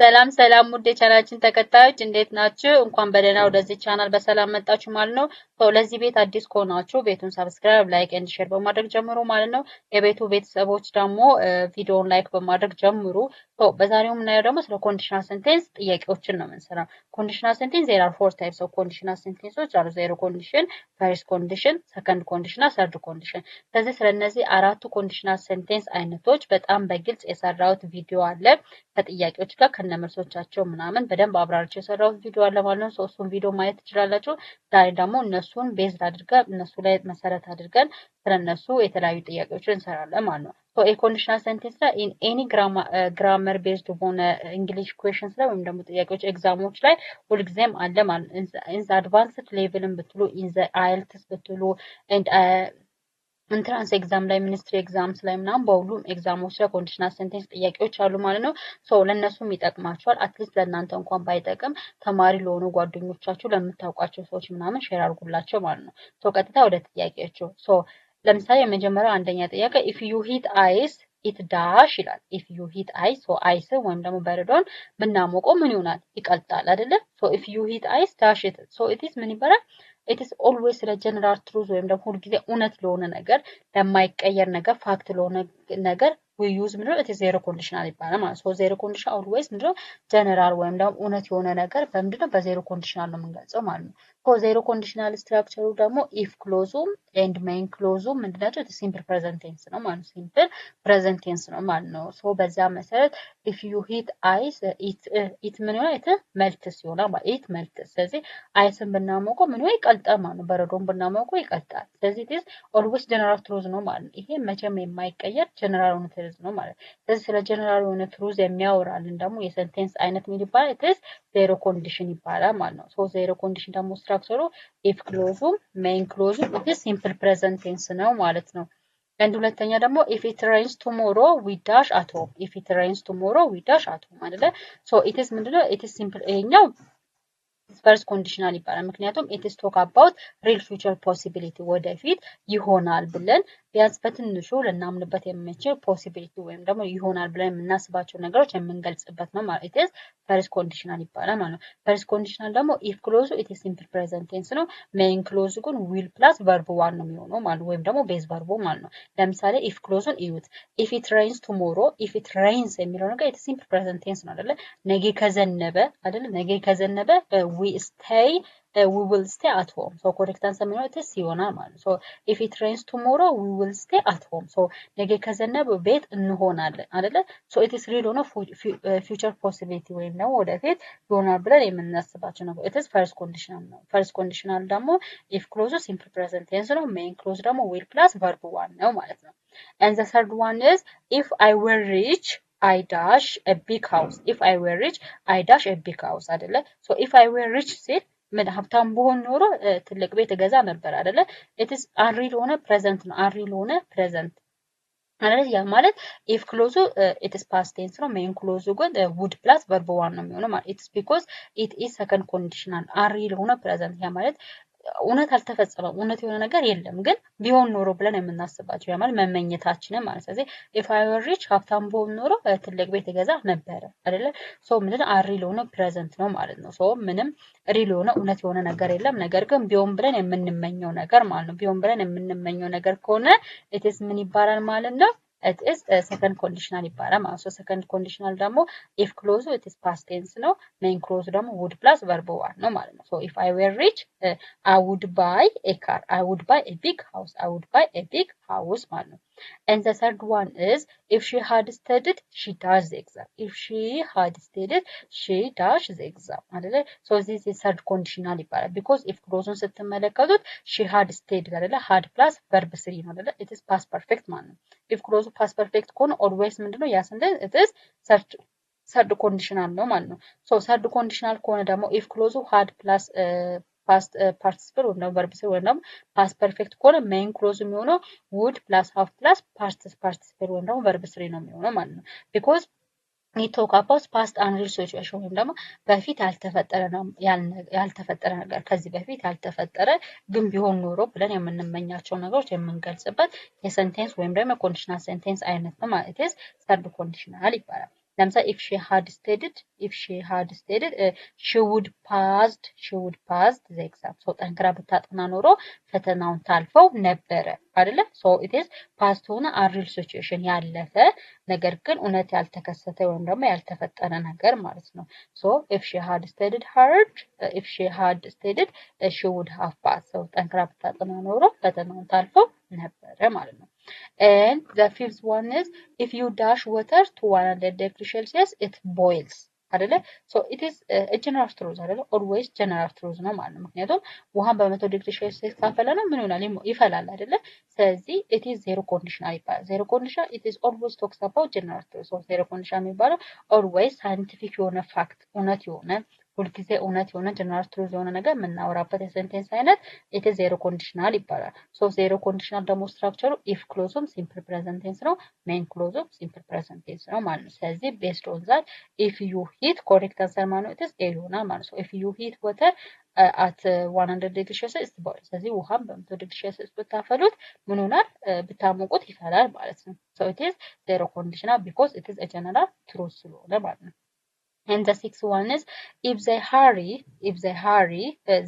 ሰላም ሰላም ውድ የቻናላችን ተከታዮች እንዴት ናችሁ? እንኳን በደህና ወደዚህ ቻናል በሰላም መጣችሁ ማለት ነው። ለዚህ ቤት አዲስ ከሆናችሁ ቤቱን ሰብስክራይብ፣ ላይክ ኤንድ ሼር በማድረግ ጀምሩ ማለት ነው። የቤቱ ቤተሰቦች ደግሞ ቪዲዮውን ላይክ በማድረግ ጀምሩ። በዛሬው የምናየው ደግሞ ስለ ኮንዲሽናል ሴንቴንስ ጥያቄዎችን ነው የምንሰራው። ኮንዲሽናል ሴንቴንስ there are four types of conditional sentences are zero condition, first condition, second condition, third condition። ስለዚህ ስለነዚህ አራቱ ኮንዲሽናል ሴንቴንስ አይነቶች በጣም በግልጽ የሰራሁት ቪዲዮ አለ ከጥያቄዎች ጋር ከነመልሶቻቸው ምናምን በደንብ አብራርቼ የሰራሁት ቪዲዮ አለ ማለት ነው። እሱን ቪዲዮ ማየት ትችላላችሁ። ዛሬ ደግሞ እነሱን ቤዝድ አድርገን እነሱ ላይ መሰረት አድርገን ስለነሱ የተለያዩ ጥያቄዎችን እንሰራለን ማለት ነው። የኮንዲሽናል ሴንቴንስ ላይ ኢን ኤኒ ግራመር ቤዝድ በሆነ እንግሊሽ ኩዌሽንስ ላይ ወይም ደግሞ ጥያቄዎች ኤግዛሞች ላይ ሁልጊዜም አለ ማለት ነው። ኢን አድቫንስድ ሌቭልን ብትሉ ኢን አይልትስ ብትሉ ኢንትራንስ ኤግዛም ላይ ሚኒስትሪ ኤግዛምስ ላይ ምናምን በሁሉም ኤግዛሞች ላይ ኮንዲሽናል ሴንቴንስ ጥያቄዎች አሉ ማለት ነው። ለእነሱም ይጠቅማቸዋል። አትሊስት ለእናንተ እንኳን ባይጠቅም ተማሪ ለሆኑ ጓደኞቻችሁ ለምታውቋቸው ሰዎች ምናምን ሼር አድርጉላቸው ማለት ነው። ቀጥታ ወደ ጥያቄያቸው ለምሳሌ የመጀመሪያው አንደኛ ጥያቄ ኢፍ ዩ ሂት አይስ ኢት ዳሽ ይላል። ኢፍ ዩ ሂት አይስ አይስ ወይም ደግሞ በረዶን ብናሞቀው ምን ይሆናል? ይቀልጣል አይደለ? ኢፍ ዩ ሂት አይስ ዳሽ ኢት ኢት ምን ይባላል? it is always ስለ ጀነራል ትሩዝ ወይም ደግሞ ሁልጊዜ እውነት ለሆነ ነገር ለማይቀየር ነገር ፋክት ለሆነ ነገር we use ምንድነው it is zero conditional ይባላል ማለት ነው። zero conditional always ምንድነው ጀነራል ወይም ደግሞ እውነት የሆነ ነገር በምንድነው በዜሮ ኮንዲሽናል ነው የምንገልጸው ማለት ነው። ዜሮ ኮንዲሽናል ስትራክቸሩ ደግሞ if ክሎዙም and main ክሎዙም ምንድናቸው? it is simple present tense ነው ማለት ነው። simple present tense ነው ማለት ነው። በዛ መሰረት if you heat ice it ምን ይሆናል? it melts ይሆናል ማለት it melts። ስለዚህ አይስን ብናሞቀው ምን ይሆናል? ይቀልጣል ማለት ነው። በረዶን ብናሞቀው ይቀልጣል። ስለዚህ it is always general truth ነው ማለት ነው። ይሄ መቼም የማይቀየር ጀነራል እውነት ነው ማለት ነው። ስለዚህ ስለ ጀነራል የሆነ ትሩዝ የሚያወራልን ደግሞ የሴንቴንስ አይነት ምን ይባላል? it is zero condition ይባላል ማለት ነው። ዜሮ ኮንዲሽን ደግሞ ስትራክቸሩ if ክሎዙም ሜይን ክሎዙም it is simple present tense ነው ማለት ነው። አንድ ሁለተኛ ደግሞ if it rains tomorrow we dash at home if it rains tomorrow we dash at home አይደለ? it is ምንድነው? it is simple ይሄኛው ፈርስት ኮንዲሽናል ይባላል። ምክንያቱም it is talk about real future possibility ወደፊት ይሆናል ብለን ቢያንስ በትንሹ ልናምንበት የምንችል ፖሲቢሊቲ ወይም ደግሞ ይሆናል ብለን የምናስባቸው ነገሮች የምንገልጽበት ነው ማለት it is ፈርስት ኮንዲሽናል ይባላል ማለት ነው። ፈርስት ኮንዲሽናል ደግሞ if ክሎዙ it is simple present tense ነው። ሜይን ክሎዙ ግን will plus verb one ነው የሚሆነው ማለት ወይም ደግሞ ቤዝ ቨርቡ ማለት ነው። ለምሳሌ if ክሎዙን እዩት if it rains tomorrow if it rains የሚለው ነገር it is simple present tense ነው አይደለ? ነገ ከዘነበ አይደለ? ነገ ከዘነበ we will stay at home correct answer የሚሆነው it is ይሆናል ማለት ነው። if it rains tomorrow we will stay at home ነገ ከዘነበ ቤት እንሆናለን አይደለ? it is real ሆኖ future possibility ወይም ደግሞ ወደፊት ይሆናል ብለን የምናስባቸው ነው። it is first conditional ነው። first conditional ደግሞ if clause simple present tense ነው። main clause ደግሞ will plus verb one ነው ማለት ነው። and the third one is if I were rich I dash a big house if I were rich I dash a big house አይደለ? if I were rich ሲል ምን ሀብታም ብሆን ኖሮ ትልቅ ቤት እገዛ ነበር አይደለ? it is unreal ሆነ present ነው። unreal ሆነ present ማለት ያ ማለት if ክሎዙ it is past tense ነው። main ክሎዙ ግን would plus verb one ነው የሚሆነው ማለት it is because it is second conditional unreal ሆነ present ያ ማለት እውነት አልተፈጸመም። እውነት የሆነ ነገር የለም ግን ቢሆን ኖሮ ብለን የምናስባቸው ያ ማለት መመኘታችንን ማለት ስለዚህ if I were rich ሀብታም ብሆን ኖሮ ትልቅ ቤት እገዛ ነበረ አይደለ? ምንድን unreal ሆነ present ነው ማለት ነው። ምንም real ሆነ እውነት የሆነ ነገር የለም ነገር ግን ቢሆን ብለን የምንመኘው ነገር ማለት ነው። ቢሆን ብለን የምንመኘው ነገር ከሆነ it is ምን ይባላል ማለት ነው? it is second conditional ይባላል ማለት ነው። second conditional ደግሞ if ክሎዙ it is past tense ነው። main ክሎዙ ደግሞ would plus verb one ነው ማለት ነው። if I were rich I would buy a car I would buy a big house I would buy a big house ማለት ነው። and the third one is if she had studied she does the exam if she had studied she does the exam አይደለ? this is third conditional ይባላል because if ክሎዙን ስትመለከቱት she had studied አይደለ? had plus verb 3 ነው አይደለ? it is past perfect ማለት ነው። if ክሎዙ past perfect ከሆነ always ምንድነው ያ sentence it is third conditional ነው ማለት ነው። third conditional ከሆነ ደግሞ if ክሎዙ had plus past participle ወይም ደግሞ verb ወይም ደግሞ past perfect ከሆነ main clause የሚሆነው would plus have plus past participle ወይም ደግሞ verb 3 ነው የሚሆነው ማለት ነው። because we talk about past unreal situation ወይም ደግሞ በፊት ያልተፈጠረ ነገር ከዚህ በፊት ያልተፈጠረ ግን ቢሆን ኖሮ ብለን የምንመኛቸው ነገሮች የምንገልጽበት የሴንቴንስ ወይም ደግሞ ኮንዲሽናል ሴንቴንስ አይነት ነው ማለት ነው። third conditional ይባላል። ለምሳሌ if she had studied she would passed the exam so ጠንክራ ብታጠና ኖሮ ፈተናውን ታልፈው ነበረ አይደለ so it is past ሆነ unreal situation ያለፈ ነገር ግን እውነት ያልተከሰተ ወይም ደግሞ ያልተፈጠረ ነገር ማለት ነው so if she had studied hard she would have passed so ጠንክራ ብታጠና ኖሮ ፈተናውን ታልፈው ነበረ ማለት ነው and the fifth one is if you dash water to 100 degrees Celsius it boils አይደለ so it is a general truth አይደለ always general truth ነው ማለት ነው ምክንያቱም ውሃን በ100 ዲግሪ ሴልሲየስ ካፈለነው ምን ይሆናል ይፈላል አይደለ ስለዚህ it is zero conditional ይባላል zero conditional it is always talks about general truth so zero conditional የሚባለው always scientific የሆነ fact እውነት የሆነ ሁልጊዜ እውነት የሆነ ጀነራል ትሩዝ የሆነ ነገር የምናወራበት የሴንቴንስ አይነት it is zero conditional ይባላል so zero conditional ደግሞ ስትራክቸሩ if clauseም simple present tense ነው main clauseም simple present tense ነው ማለት ነው ስለዚህ based on that if you hit correct answer ማለት ነው it is a ይሆናል ማለት ነው so if you hit water at 100 degrees Celsius it's boil ስለዚህ ውሃን በ100 degrees Celsius ብታፈሉት ምን ሆናል ብታሞቁት ይፈላል ማለት ነው so it is zero conditional because it is a general truth ስለሆነ ማለት ነው And the sixth one is if they hurry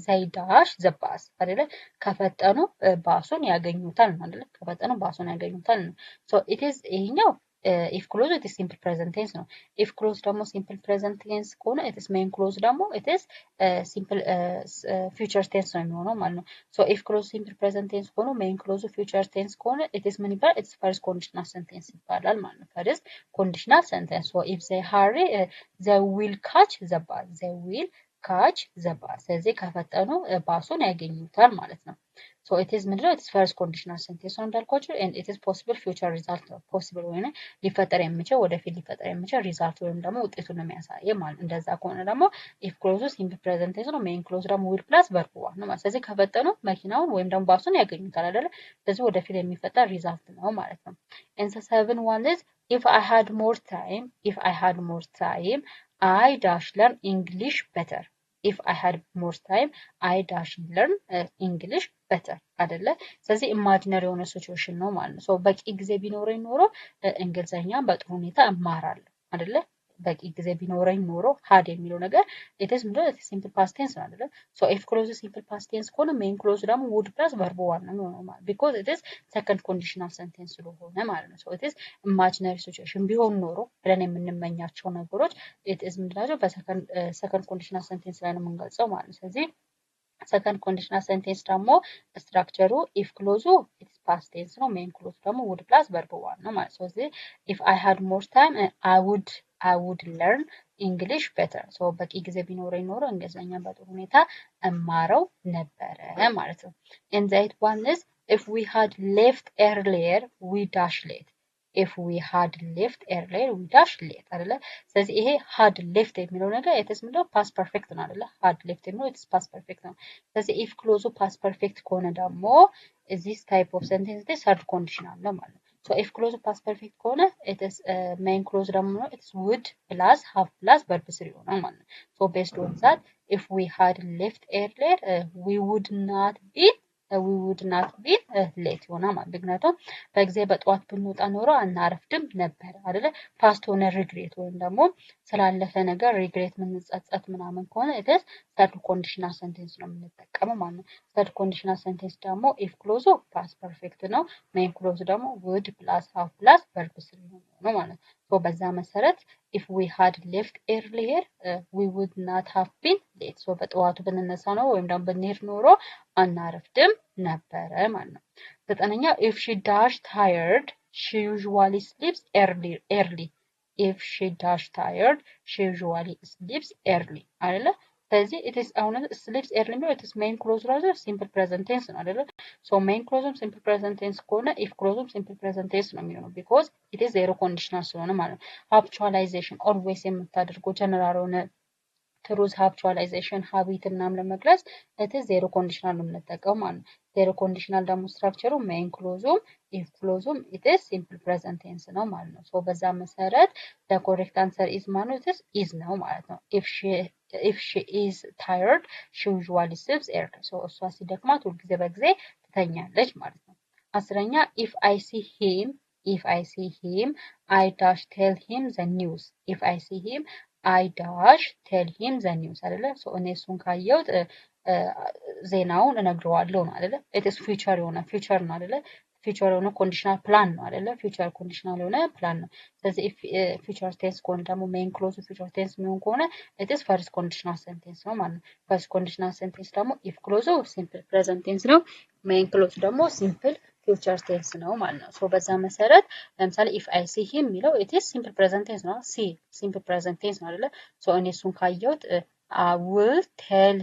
they dash the bus አይደለ ከፈጠኑ ባሱን ያገኙታል አይደለ ከፈጠኑ ባሱን ያገኙታል so it is ይሄኛው if clause it is simple present tense ነው if clause ደግሞ simple present tense ከሆነ it is main clause ደግሞ it is simple future tense ነው የሚሆነው ማለት ነው so if clause simple present tense ከሆነ main clause future tense ከሆነ it is ምን ይባላል it's first conditional sentence ይባላል ማለት ነው first conditional sentence so if they hurry they will catch the bus ስለዚህ ከፈጠኑ ባሱን ያገኙታል ማለት ነው so it is ምንድነው it's first conditional sentence ነው እንዳልኳችሁ and it is possible future result ነው possible ወይ ሊፈጠር የሚችል ወደፊት ሊፈጠር የሚችል result ወይም ደግሞ ውጤቱን ነው የሚያሳየው ማለት እንደዛ ከሆነ ደግሞ if clause simple present tense ነው main clause ደግሞ will plus verb one ነው ማለት ስለዚህ ከፈጠኑ መኪናውን ወይም ደግሞ ባሱን ያገኙታል አይደለ ስለዚህ ወደፊት የሚፈጠር result ነው ማለት ነው and the seventh one is if I had more time I dash learn English better if I had more time I dash learn English better አይደለ ስለዚህ ኢማጂነሪ የሆነ ሲቹዌሽን ነው ማለት ነው ሶ በቂ ጊዜ ቢኖረኝ ኖሮ እንግሊዘኛን በጥሩ ሁኔታ እማራለሁ አይደለ በቂ ጊዜ ቢኖረኝ ኖሮ had የሚለው ነገር it is ምንድነው it is simple past tense ነው አይደለ so if clause simple past tense ከሆነ main clause ደግሞ would plus verb one ነው የሚሆነው ማለት because it is second conditional sentence ስለሆነ ማለት ነው so it is imaginary situation ቢሆን ኖሮ ብለን የምንመኛቸው ነገሮች it is ምንድነው በሰከንድ conditional sentence ላይ ነው የምንገልጸው ማለት ነው ስለዚህ second conditional sentence ደግሞ ስትራክቸሩ if clause it is past tense ነው main clause ደግሞ would plus verb one ነው ማለት ስለዚህ if I had more time I would learn English better so በቂ ጊዜ ቢኖረኝ ኖሮ እንግሊዘኛን በጥሩ ሁኔታ እማረው ነበረ ማለት ነው and the eighth one is if we had left earlier we dash late if we had left earlier we dash late አይደለ ስለዚህ ይሄ had left የሚለው ነገር it is ምንድነው past perfect ነው አይደለ had left የሚለው it is past perfect ነው ስለዚህ if clause past perfect ከሆነ ደግሞ this type of sentence third conditional ነው ማለት ነው so if clause past perfect ከሆነ it is main clause ደግሞ it is would plus have plus verb 3 ይሆናል ማለት ነው so based on that if we had left earlier we would not be late ይሆናል ማለት ምክንያቱም በጊዜ በጠዋት ብንወጣ ኖሮ አናረፍድም ነበር አይደለ ፓስት ሆነ ሪግሬት ወይም ደግሞ ስላለፈ ነገር ሪግሬት ምንጸጸት ምናምን ከሆነ it is third conditional sentence ነው የምንጠቀመው ማለት ነው third conditional sentence ደግሞ if clause past perfect ነው main clause ደግሞ would plus have plus verb 3 ነው ማለት ነው so በዛ መሰረት if we had left earlier we would not have been late so በጠዋቱ ብንነሳ ነው ወይም ደግሞ ብንሄድ ኖሮ አናረፍድም ነበረ ማለት ነው ዘጠነኛ if she dash tired she usually sleeps early if she dash tired she usually sleeps early አይደለ ስለዚህ it is አሁን sleeps early ነው it is main clause rather simple present tense ነው አይደለ so main clause simple present tense ከሆነ if clause simple present tense ነው የሚሆነው because it is zero conditional ስለሆነ ማለት ነው habitualization always የምታደርገው general ሆነ truth habitualization habit እናም ለመግለጽ it is zero conditional ነው የምንጠቀመው ማለት ነው zero conditional ደግሞ ስትራክቸሩ main clause if clause it is simple present tense ነው ማለት ነው so በዛ መሰረት the correct answer is ማለት is ነው ማለት ነው if she is tired she usually sleeps early so እሷ ሲደክማት ሁልጊዜ በጊዜ ትተኛለች ማለት ነው አስረኛ if I see him if I see him I dash tell him the news if I see him I dash tell him the news አይደለ ሶ እኔ እሱን ካየሁት ዜናውን እነግረዋለሁ ነው አይደለ it is future የሆነ future ነው አይደለ future የሆነ conditional plan ነው አይደለ future conditional የሆነ plan ነው ስለዚህ if future tense ከሆነ ደግሞ main clause future tense የሚሆን ከሆነ it is first conditional sentence ነው ማለት ነው first conditional sentence ደግሞ if clause simple present tense ነው main clause ደግሞ simple future tense ነው ማለት ነው ሶ በዛ መሰረት ለምሳሌ if I see him የሚለው it is simple present tense ነው see simple present tense ነው አይደለ ሶ እኔ እሱን ካየሁት I will tell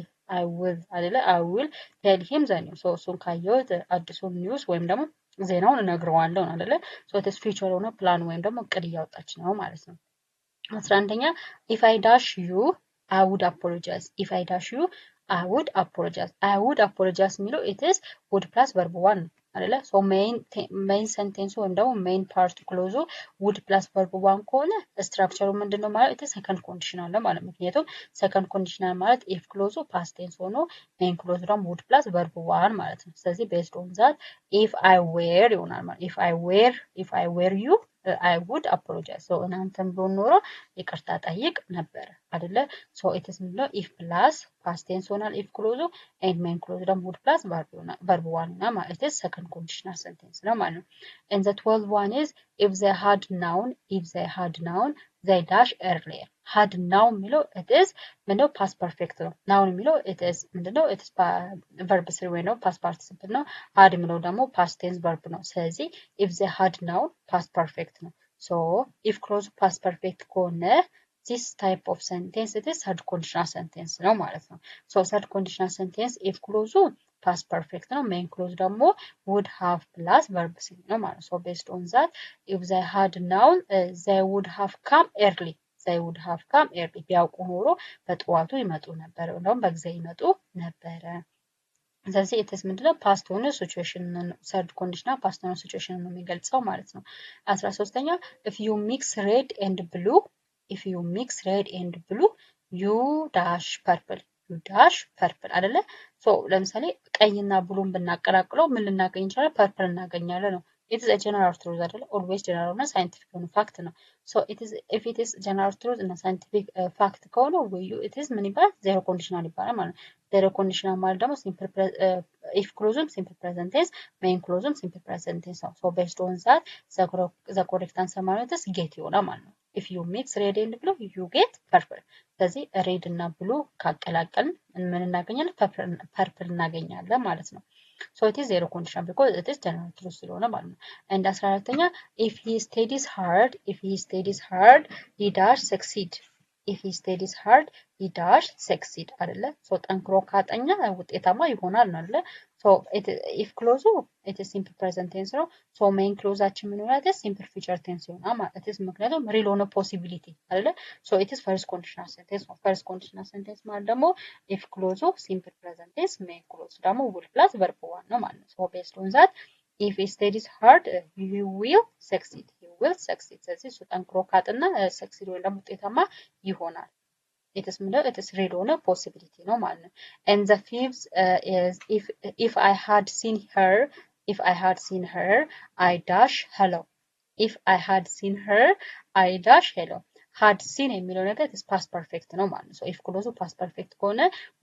አይደለ I will tell him the news ሶ እሱን ካየሁት አዲሱን ኒውስ ወይም ደግሞ ዜናውን እነግረዋለሁ አይደለ ሶ it is future የሆነ ፕላን ወይም ደግሞ እቅድ እያወጣች ነው ማለት ነው 11ኛ if I dash you I would apologize if I dash you I would apologize የሚለው it is would plus verb 1 አይደለ ሶ main sentence ወይም ደግሞ main part clause would plus verb 1 ከሆነ ስትራክቸሩ ምንድነው ማለት it is second conditional ነው ማለት ምክንያቱም second conditional ማለት if clause past tense ሆኖ main clause ደግሞ would plus verb 1 ማለት ነው ስለዚህ based on that if I were ይሆናል ማለት if I were you I would apologize so እናንተም ቢሆን ኖሮ ይቅርታ ጠይቅ ነበር አይደለ so it is if plus past tense ሆናል if clause and main clause ደግሞ would plus verb 1 እና ማለት it is second conditional sentence ነው ማለት ነው and the 12th one is if they had known they dash earlier had known የሚለው it is ምንድነው past perfect ነው known የሚለው it is ምንድነው it is verb 3 ወይ ነው past participle ነው had የሚለው ደግሞ past tense verb ነው ስለዚህ if they had known past perfect ነው so if clause past perfect ከሆነ this type of sentence it is third conditional sentence ነው ማለት ነው so third conditional sentence if clause past perfect ነው main clause ደግሞ would have plus verb 3 ነው ማለት so based on that if they had known they would have come early ቢያውቁ ኖሮ በጠዋቱ ይመጡ ነበር እንደውም በጊዜ ይመጡ ነበረ ስለዚህ it is ምንድነው past ሆነ situation third conditional past ሆነ situation ነው የሚገልጸው ማለት ነው 13ኛ if you mix red and blue you dash purple አይደለ ሶ ለምሳሌ ቀይና ብሉን ብናቀላቅለው ምን ልናገኝ እንችላለን ፐርፕል እናገኛለን ነው it is a general truth አይደለ always general እና scientific ነው fact ነው so if it is general truth እና scientific fact ከሆነ it is ምን ይባላል zero conditional ይባላል ማለት ነው zero conditional ማለት ደግሞ simple if clause simple present tense main clause simple present tense ነው so based on that the correct answer ማለት is get ይሆናል ማለት ነው if you mix red and blue you get purple ስለዚህ red እና blue ካቀላቀልን ምን እናገኛለን purple እናገኛለን ማለት ነው so it is zero conditional because it is general truth ስለሆነ ማለት ነው and 14ኛ if he studies hard he dash succeed አይደለ so ጠንክሮ ካጠኛ ውጤታማ ይሆናል ነው አይደለ so if clause it is simple present tense ነው so main clauseአችን ምን ይሆናል simple future tense ይሆናል ማለት ነው ምክንያቱም real ሆነ possibility አይደለ so it is first conditional sentence ነው first conditional sentence ማለት ደግሞ if clause simple present tense main clause ደግሞ will plus verb 1 ነው ማለት ነው so based on that if he studies hard he will succeed ስለዚህ እሱ ጠንክሮ ካጠና succeed ወይ ደግሞ ውጤታማ ይሆናል it is real ሆነ possibility ነው ማለት ነው and the fifth is if I had seen her I dash hello had seen የሚለው ነገር is past perfect ነው ማለት ነው so if clause past perfect ከሆነ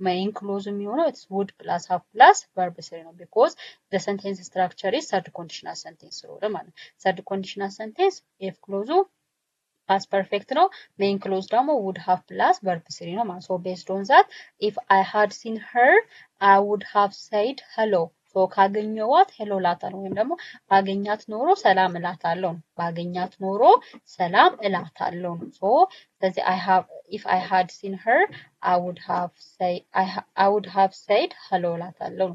main clause የሚሆነው it's would plus have plus verb 3 ነው because the sentence structure is third conditional sentence ስለሆነ ማለት ነው third conditional sentence if clause past perfect ነው main clause ደግሞ would have plus verb 3 ነው ማለት so based on that if I had seen her I would have said hello so ካገኘዋት ሄሎ ላታለሁ ወይም ደግሞ ባገኛት ኖሮ ሰላም እላታለሁ so ስለዚህ if I had seen her I would have said hello ላታለሁ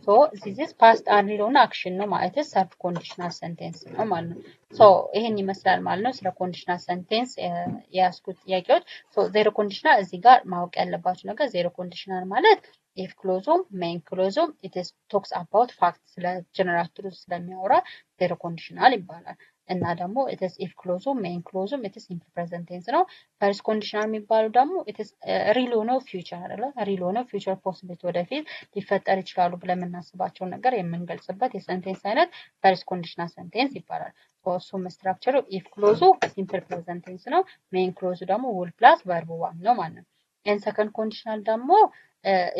so this is past አንሪሎና አክሽን ነው ማለት third conditional sentence ነው ማለት ነው so ይሄን ይመስላል ማለት ነው ስለ conditional sentence ያስኩት ጥያቄዎች so zero conditional እዚህ ጋር ማወቅ ያለባችሁ ነገር zero conditional ማለት if clause main clause it is talks about fact ስለ general truth ስለሚያወራ zero conditional ይባላል እና ደግሞ ኢትስ ኢፍ ክሎዙም ሜን ክሎዙም ኢትስ ሲምፕል ፕሬዘንት ቴንስ ነው። ፈርስት ኮንዲሽናል የሚባለው ደግሞ ኢትስ ሪል ሆነው ፊውቸር አይደለ? ሪል ሆነው ፊውቸር ፖሲቢሊቲ ወደፊት ሊፈጠር ይችላሉ ብለን የምናስባቸውን ነገር የምንገልጽበት የሰንቴንስ አይነት ፈርስት ኮንዲሽናል ሰንቴንስ ይባላል። እሱም ስትራክቸሩ ኢፍ ክሎዙ ሲምፕል ፕሬዘንት ቴንስ ነው። ሜን ክሎዙ ደግሞ ውል ፕላስ ቨርብ ዋን ነው ማለት ነው። ኤንድ ሰከንድ ኮንዲሽናል ደግሞ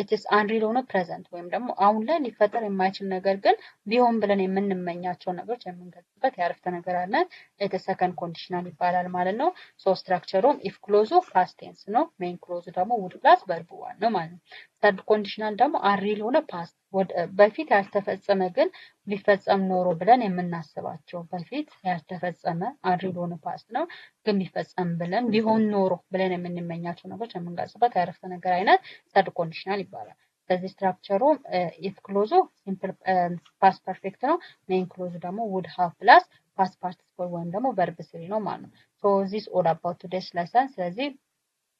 ኢትስ አንሪል ሆነ ፕሬዘንት ወይም ደግሞ አሁን ላይ ሊፈጠር የማይችል ነገር ግን ቢሆን ብለን የምንመኛቸው ነገሮች የምንገልጽበት የአረፍተ ነገር አለ። ኢትስ ሰከንድ ኮንዲሽናል ይባላል ማለት ነው። ሶ ስትራክቸሩም ኢፍ ክሎዙ ፓስት ቴንስ ነው። ሜን ክሎዙ ደግሞ ውድ ፕላስ ቨርብ ዋን ነው ማለት ነው። ሰርድ ኮንዲሽናል ደግሞ አንሪል ሆነ ፓስት በፊት ያልተፈጸመ ግን ቢፈጸም ኖሮ ብለን የምናስባቸው በፊት ያልተፈጸመ አንሪል ሆነ ፓስት ነው ግን ቢፈጸም ብለን ቢሆን ኖሮ ብለን የምንመኛቸው ነገሮች የምንገልጽበት የአረፍተ ነገር አይነት ሰርድ ኮንዲሽናል ይባላል። ስለዚህ ስትራክቸሩ ኢፍ ክሎዙ ሲምፕል ፓስት ፐርፌክት ነው። ሜን ክሎዙ ደግሞ ውድ ሃቭ ፕላስ ፓስት ፓርቲሲፕል ወይም ደግሞ ቨርብ ስሪ ነው ማለት ነው። ሶ ዚስ ኦል አባውት ቱዴይስ ሌሰን። ስለዚህ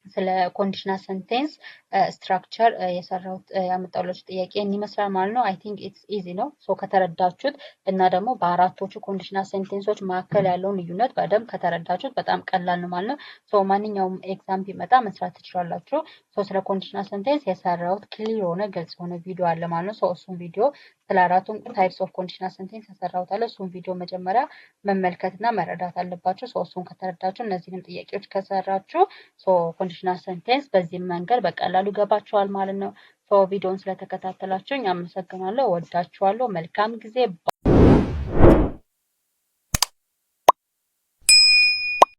ስለ ኮንዲሽናል ሰንቴንስ ስትራክቸር የሰራሁት ያመጣሁላችሁ ጥያቄ ይመስላል ማለት ነው። አይ ቲንክ ኢትስ ኢዚ ነው። ሶ ከተረዳችሁት እና ደግሞ በአራቶቹ ኮንዲሽናል ሴንቴንሶች መካከል ያለውን ልዩነት በደንብ ከተረዳችሁት በጣም ቀላል ነው ማለት ነው። ሶ ማንኛውም ኤግዛም ቢመጣ መስራት ትችላላችሁ። ሶ ስለ ኮንዲሽናል ሴንቴንስ የሰራሁት ክሊር የሆነ ግልጽ የሆነ ቪዲዮ አለ ማለት ነው። ሶ እሱን ቪዲዮ ስለ አራቱም ታይፕስ ኦፍ ኮንዲሽናል ሴንቴንስ የሰራሁት አለ። እሱን ቪዲዮ መጀመሪያ መመልከትና መረዳት አለባችሁ። ሶ እሱን ከተረዳችሁ እነዚህንም ጥያቄዎች ከሰራችሁ ሶ ኮንዲሽናል ሰንቴንስ በዚህ መንገድ በቀላሉ ይገባችኋል ማለት ነው። ሶ ቪዲዮውን ስለተከታተላችሁኝ አመሰግናለሁ። ወዳችኋለሁ። መልካም ጊዜ።